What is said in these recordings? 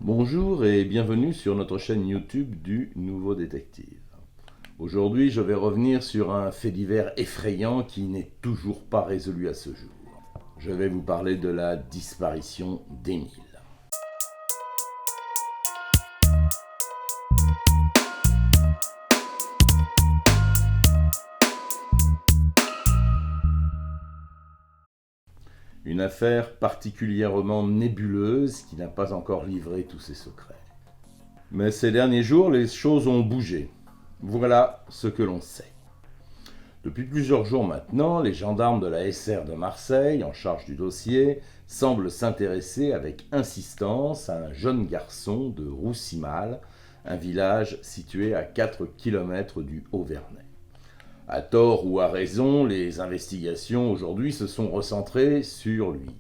Bonjour et bienvenue sur notre chaîne YouTube du Nouveau Détective. Aujourd'hui, je vais revenir sur un fait divers effrayant qui n'est toujours pas résolu à ce jour. Je vais vous parler de la disparition d'Émile. Une affaire particulièrement nébuleuse qui n'a pas encore livré tous ses secrets. Mais ces derniers jours, les choses ont bougé. Voilà ce que l'on sait. Depuis plusieurs jours maintenant, les gendarmes de la SR de Marseille, en charge du dossier, semblent s'intéresser avec insistance à un jeune garçon de Roussimal, un village situé à 4 km du Haut-Vernay. À tort ou à raison, les investigations aujourd'hui se sont recentrées sur lui.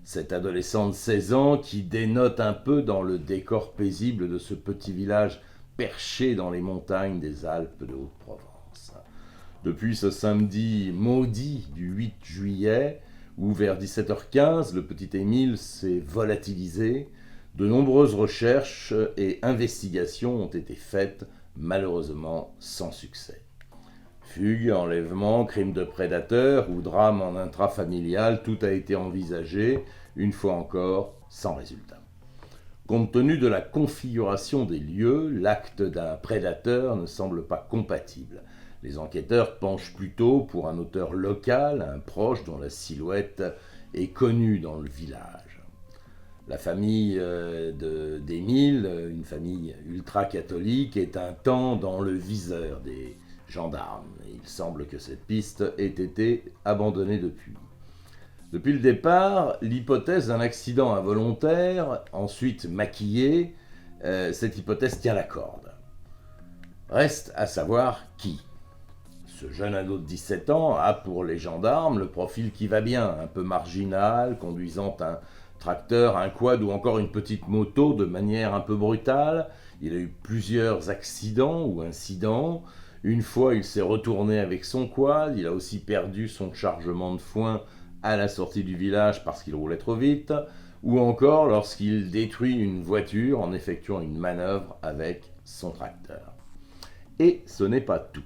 Cet adolescent de 16 ans qui dénote un peu dans le décor paisible de ce petit village perché dans les montagnes des Alpes de Haute-Provence. Depuis ce samedi maudit du 8 juillet, où vers 17h15, le petit Émile s'est volatilisé, de nombreuses recherches et investigations ont été faites, malheureusement sans succès. Fugue, enlèvement, crime de prédateur ou drame en intrafamilial, tout a été envisagé, une fois encore, sans résultat. Compte tenu de la configuration des lieux, l'acte d'un prédateur ne semble pas compatible. Les enquêteurs penchent plutôt pour un auteur local, un proche dont la silhouette est connue dans le village. La famille d'Émile, une famille ultra-catholique, est un temps dans le viseur des gendarmes. Il semble que cette piste ait été abandonnée depuis. Depuis le départ, l'hypothèse d'un accident involontaire, ensuite maquillée, cette hypothèse tient la corde. Reste à savoir qui. Ce jeune ado de 17 ans a pour les gendarmes le profil qui va bien, un peu marginal, conduisant un tracteur, un quad ou encore une petite moto de manière un peu brutale. Il a eu plusieurs accidents ou incidents. Une fois, il s'est retourné avec son quad. Il a aussi perdu son chargement de foin à la sortie du village parce qu'il roulait trop vite. Ou encore lorsqu'il détruit une voiture en effectuant une manœuvre avec son tracteur. Et ce n'est pas tout.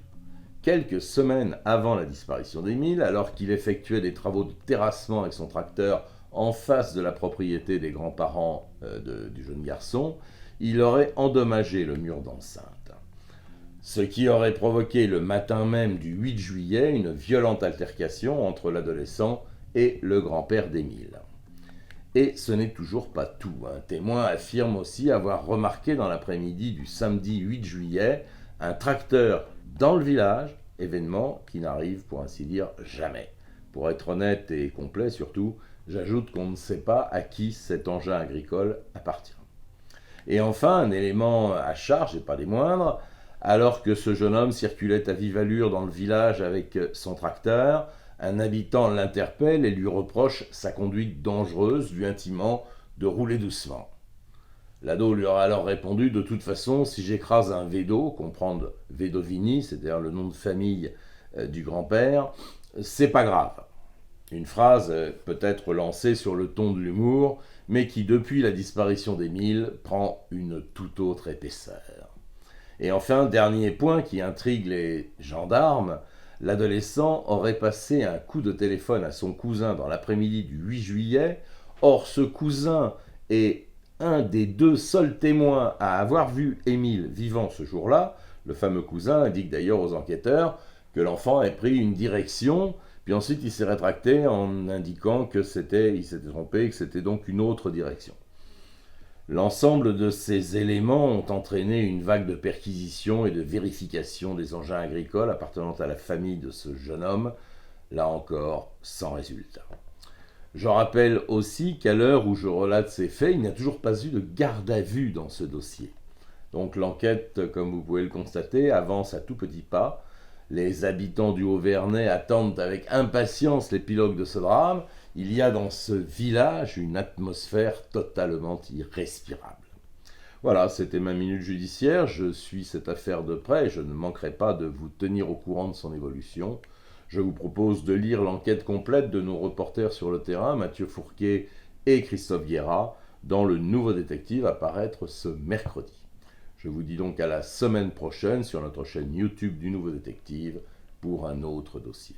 Quelques semaines avant la disparition d'Émile, alors qu'il effectuait des travaux de terrassement avec son tracteur en face de la propriété des grands-parents du jeune garçon, il aurait endommagé le mur d'enceinte. Ce qui aurait provoqué le matin même du 8 juillet une violente altercation entre l'adolescent et le grand-père d'Émile. Et ce n'est toujours pas tout. Un témoin affirme aussi avoir remarqué dans l'après-midi du samedi 8 juillet un tracteur dans le village, événement qui n'arrive pour ainsi dire jamais. Pour être honnête et complet surtout, j'ajoute qu'on ne sait pas à qui cet engin agricole appartient. Et enfin, un élément à charge, et pas des moindres, alors que ce jeune homme circulait à vive allure dans le village avec son tracteur, un habitant l'interpelle et lui reproche sa conduite dangereuse, lui intimant de rouler doucement. L'ado lui aura alors répondu « De toute façon, si j'écrase un Vedo, comprendre Vedovini, c'est-à-dire le nom de famille du grand-père, c'est pas grave ». Une phrase peut-être lancée sur le ton de l'humour, mais qui depuis la disparition d'Émile prend une toute autre épaisseur. Et enfin, dernier point qui intrigue les gendarmes, l'adolescent aurait passé un coup de téléphone à son cousin dans l'après-midi du 8 juillet. Or, ce cousin est un des deux seuls témoins à avoir vu Émile vivant ce jour-là. Le fameux cousin indique d'ailleurs aux enquêteurs que l'enfant ait pris une direction, puis ensuite il s'est rétracté en indiquant qu'il s'était trompé, que c'était donc une autre direction. L'ensemble de ces éléments ont entraîné une vague de perquisitions et de vérifications des engins agricoles appartenant à la famille de ce jeune homme, là encore sans résultat. Je rappelle aussi qu'à l'heure où je relate ces faits, il n'y a toujours pas eu de garde à vue dans ce dossier. Donc l'enquête, comme vous pouvez le constater, avance à tout petits pas. Les habitants du Haut-Vernay attendent avec impatience l'épilogue de ce drame. Il y a dans ce village une atmosphère totalement irrespirable. Voilà, c'était ma minute judiciaire. Je suis cette affaire de près et je ne manquerai pas de vous tenir au courant de son évolution. Je vous propose de lire l'enquête complète de nos reporters sur le terrain, Mathieu Fourquet et Christophe Guérat, dans le Nouveau Détective à paraître ce mercredi. Je vous dis donc à la semaine prochaine sur notre chaîne YouTube du Nouveau Détective pour un autre dossier.